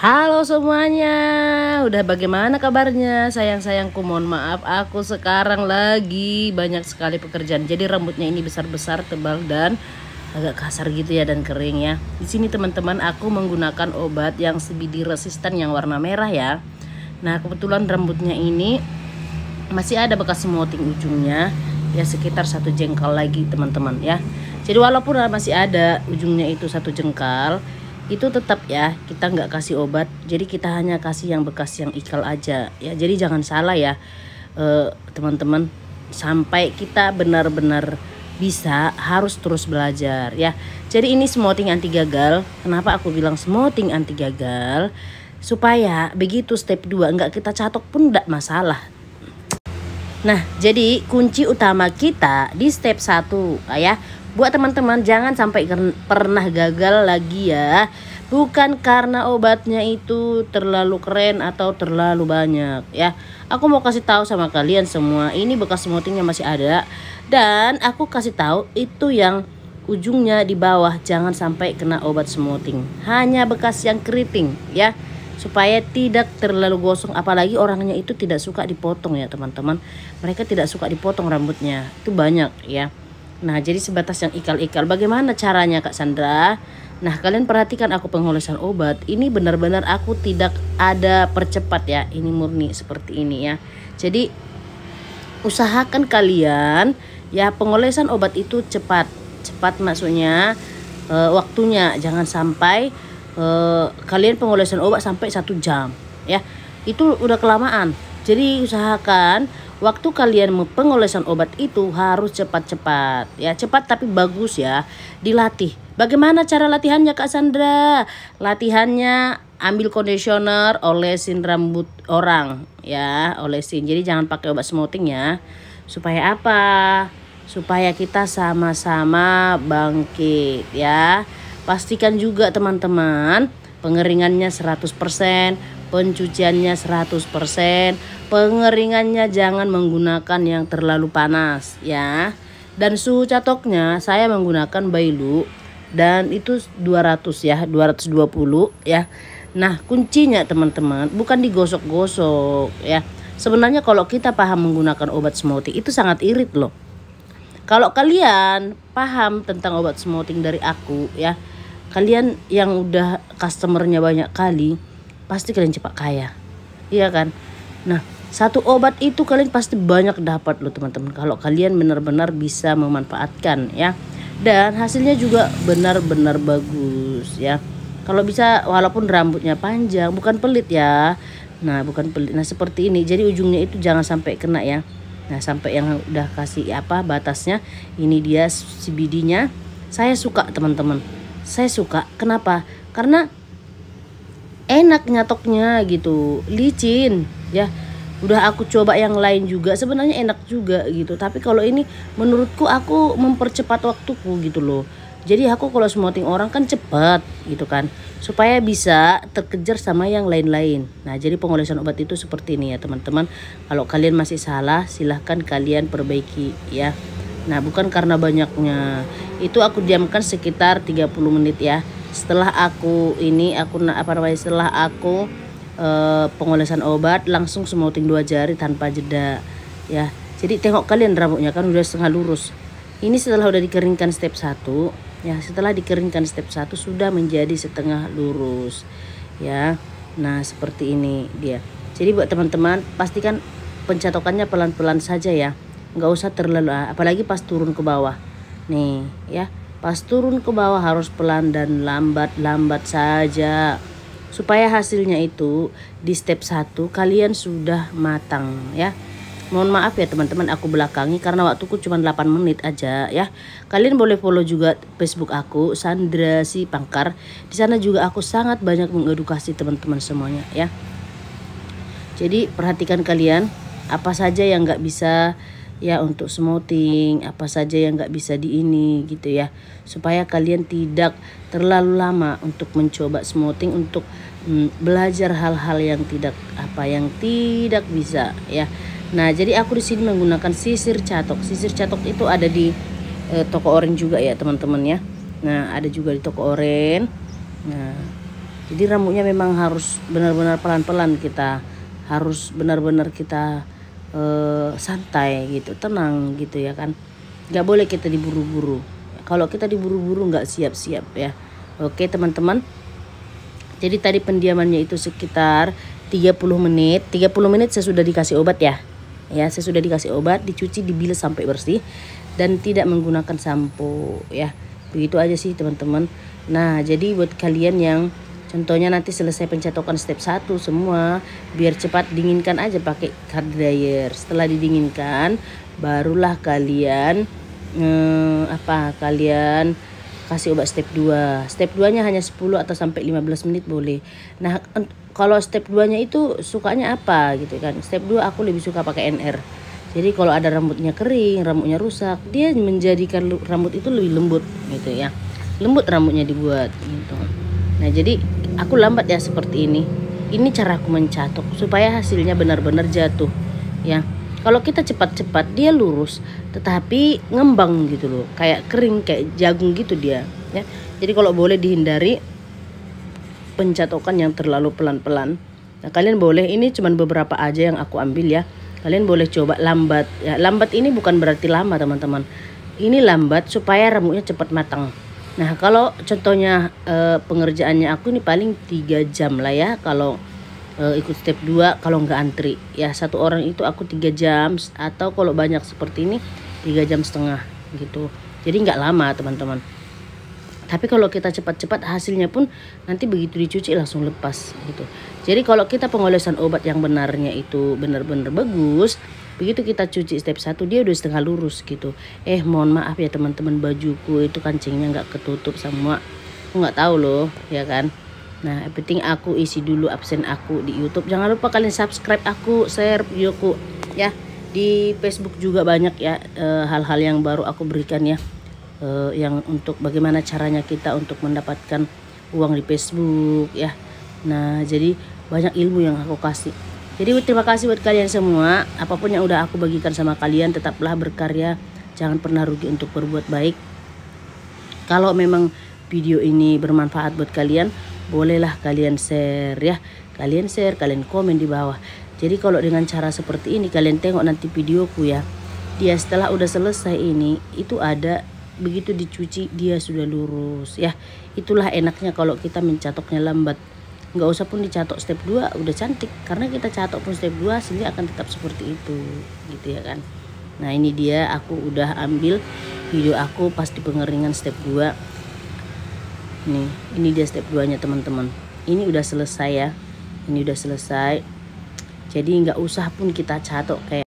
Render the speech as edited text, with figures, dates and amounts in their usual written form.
Halo semuanya, udah bagaimana kabarnya? Sayang-sayangku, mohon maaf, aku sekarang lagi banyak sekali pekerjaan. Jadi rambutnya ini besar-besar, tebal dan agak kasar gitu ya, dan kering ya. Di sini teman-teman, aku menggunakan obat yang CBD resistan yang warna merah ya. Nah, kebetulan rambutnya ini masih ada bekas smoothing ujungnya, ya sekitar 1 jengkal lagi teman-teman ya. Jadi walaupun masih ada ujungnya itu 1 jengkal, itu tetap ya kita nggak kasih obat, jadi kita hanya kasih yang bekas yang ikal aja ya. Jadi jangan salah ya teman-teman, sampai kita benar-benar bisa, harus terus belajar ya. Jadi ini smoothing anti gagal. Kenapa aku bilang smoothing anti gagal? Supaya begitu step 2 nggak kita catok pun nggak masalah. Nah, jadi kunci utama kita di step 1 ya. Buat teman-teman jangan sampai pernah gagal lagi ya. Bukan karena obatnya itu terlalu keren atau terlalu banyak ya. Aku mau kasih tahu sama kalian semua, ini bekas smoothingnya masih ada. Dan aku kasih tahu itu yang ujungnya di bawah jangan sampai kena obat smoothing. Hanya bekas yang keriting ya, supaya tidak terlalu gosong. Apalagi orangnya itu tidak suka dipotong ya teman-teman. Mereka tidak suka dipotong rambutnya, itu banyak ya. Nah, jadi sebatas yang ikal-ikal. Bagaimana caranya Kak Sandra? Nah, kalian perhatikan aku pengolesan obat. Ini benar-benar aku tidak ada percepat ya. Ini murni seperti ini ya. Jadi usahakan kalian ya pengolesan obat itu cepat. Cepat maksudnya waktunya. Jangan sampai kalian pengolesan obat sampai 1 jam ya. Itu udah kelamaan. Jadi usahakan waktu kalian pengolesan obat itu harus cepat-cepat ya, cepat tapi bagus ya, dilatih. Bagaimana cara latihannya Kak Sandra? Latihannya ambil conditioner, olesin rambut orang ya, olesin. Jadi jangan pakai obat smoothing ya. Supaya apa? Supaya kita sama-sama bangkit ya. Pastikan juga teman-teman pengeringannya 100%, pencuciannya 100%. Pengeringannya jangan menggunakan yang terlalu panas ya. Dan suhu catoknya saya menggunakan Bailu dan itu 200 ya, 220 ya. Nah, kuncinya teman-teman bukan digosok-gosok ya. Sebenarnya kalau kita paham menggunakan obat smoothing itu sangat irit loh. Kalau kalian paham tentang obat smoothing dari aku ya, kalian yang udah customernya banyak kali, pasti kalian cepat kaya. Iya kan? Nah, satu obat itu kalian pasti banyak dapat loh teman-teman. Kalau kalian benar-benar bisa memanfaatkan ya. Dan hasilnya juga benar-benar bagus ya. Kalau bisa walaupun rambutnya panjang, bukan pelit ya. Nah, bukan pelit. Nah, seperti ini. Jadi ujungnya itu jangan sampai kena ya. Nah, sampai yang udah kasih batasnya. Ini dia CBD-nya. Saya suka teman-teman. Saya suka. Kenapa? Karena enak nyatoknya gitu. Licin ya. Udah aku coba yang lain juga, sebenarnya enak juga gitu. Tapi kalau ini menurutku aku mempercepat waktuku gitu loh. Jadi aku kalau smoothing orang kan cepat gitu kan, supaya bisa terkejar sama yang lain-lain. Nah, jadi pengolesan obat itu seperti ini ya teman-teman. Kalau kalian masih salah, silahkan kalian perbaiki ya. Nah, bukan karena banyaknya. Itu aku diamkan sekitar 30 menit ya. Setelah aku setelah aku pengolesan obat, langsung smoothing 2 jari tanpa jeda ya. Jadi tengok kalian rambutnya kan udah setengah lurus. Ini setelah udah dikeringkan step 1 ya. Setelah dikeringkan step 1 sudah menjadi setengah lurus ya. Nah, seperti ini dia. Jadi buat teman-teman pastikan pencatokannya pelan-pelan saja ya. Nggak usah terlalu, apalagi pas turun ke bawah nih ya. Pas turun ke bawah harus pelan dan lambat-lambat saja, supaya hasilnya itu di step 1 kalian sudah matang ya. Mohon maaf ya teman-teman, aku belakangi karena waktuku cuma 8 menit aja ya. Kalian boleh follow juga Facebook aku, Sandra Si Pangkar. Di sana juga aku sangat banyak mengedukasi teman-teman semuanya ya. Jadi perhatikan kalian apa saja yang nggak bisa ya untuk smoothing, apa saja yang nggak bisa di ini gitu ya, supaya kalian tidak terlalu lama untuk mencoba smoothing, untuk belajar hal-hal yang tidak bisa ya. Nah, jadi aku di sini menggunakan sisir catok. Sisir catok itu ada di toko oren juga ya teman-teman ya. Nah, ada juga di toko oren. Nah, Jadi rambutnya memang harus benar-benar pelan-pelan, kita harus benar-benar kita santai gitu, tenang gitu ya kan. Nggak boleh kita diburu-buru. Kalau kita diburu-buru nggak siap-siap ya. Oke teman-teman. Jadi tadi pendiamannya itu sekitar 30 menit. 30 menit saya sudah dikasih obat ya. Ya, saya sudah dikasih obat, dicuci, dibilas sampai bersih dan tidak menggunakan sampo ya. Begitu aja sih teman-teman. Nah, jadi buat kalian yang contohnya nanti selesai pencatokan step 1 semua, biar cepat dinginkan aja pakai hair dryer. Setelah didinginkan, barulah kalian kalian kasih obat step 2. Step 2-nya hanya 10 atau sampai 15 menit boleh. Nah, kalau step 2-nya itu sukanya apa gitu kan. Step 2 aku lebih suka pakai NR. Jadi kalau ada rambutnya kering, rambutnya rusak, dia menjadikan rambut itu lebih lembut gitu ya. Lembut rambutnya dibuat gitu. Nah, jadi aku lambat ya seperti ini. Ini cara aku mencatok supaya hasilnya benar-benar jatuh ya. Kalau kita cepat-cepat dia lurus, tetapi ngembang gitu loh, kayak kering, kayak jagung gitu dia ya. Jadi kalau boleh dihindari pencatokan yang terlalu pelan-pelan. Nah, kalian boleh, ini cuma beberapa aja yang aku ambil ya. Kalian boleh coba lambat ya. Lambat ini bukan berarti lama teman-teman. Ini lambat supaya rambutnya cepat matang. Nah, kalau contohnya pengerjaannya aku ini paling 3 jam lah ya kalau ikut step 2, kalau nggak antri ya. Satu orang itu aku 3 jam, atau kalau banyak seperti ini 3,5 jam gitu. Jadi nggak lama teman-teman. Tapi kalau kita cepat-cepat hasilnya pun nanti begitu dicuci langsung lepas gitu. Jadi kalau kita pengolesan obat yang benarnya itu benar-benar bagus, begitu kita cuci step 1 dia udah setengah lurus gitu. Mohon maaf ya teman-teman, bajuku itu kancingnya nggak ketutup semua. Aku nggak tahu loh ya kan. Nah, yang penting aku isi dulu absen aku di YouTube. Jangan lupa kalian subscribe aku, share videoku ya. Di Facebook juga banyak ya hal-hal yang baru aku berikan ya. Yang untuk bagaimana caranya kita untuk mendapatkan uang di Facebook ya. Nah, jadi banyak ilmu yang aku kasih. Jadi terima kasih buat kalian semua. Apapun yang udah aku bagikan sama kalian, tetaplah berkarya. Jangan pernah rugi untuk berbuat baik. Kalau memang video ini bermanfaat buat kalian, bolehlah kalian share ya. Kalian share, kalian komen di bawah. Jadi kalau dengan cara seperti ini kalian tengok nanti videoku ya. Dia setelah udah selesai ini, itu ada begitu dicuci dia sudah lurus ya. Itulah enaknya kalau kita mencatoknya lambat. Nggak usah pun dicatok step 2 udah cantik, karena kita catok pun step 2 hasilnya akan tetap seperti itu gitu ya kan. Nah, ini dia aku udah ambil video aku pas di pengeringan step 2. Nih, ini dia step 2-nya teman-teman. Ini udah selesai ya. Ini udah selesai. Jadi nggak usah pun kita catok kayak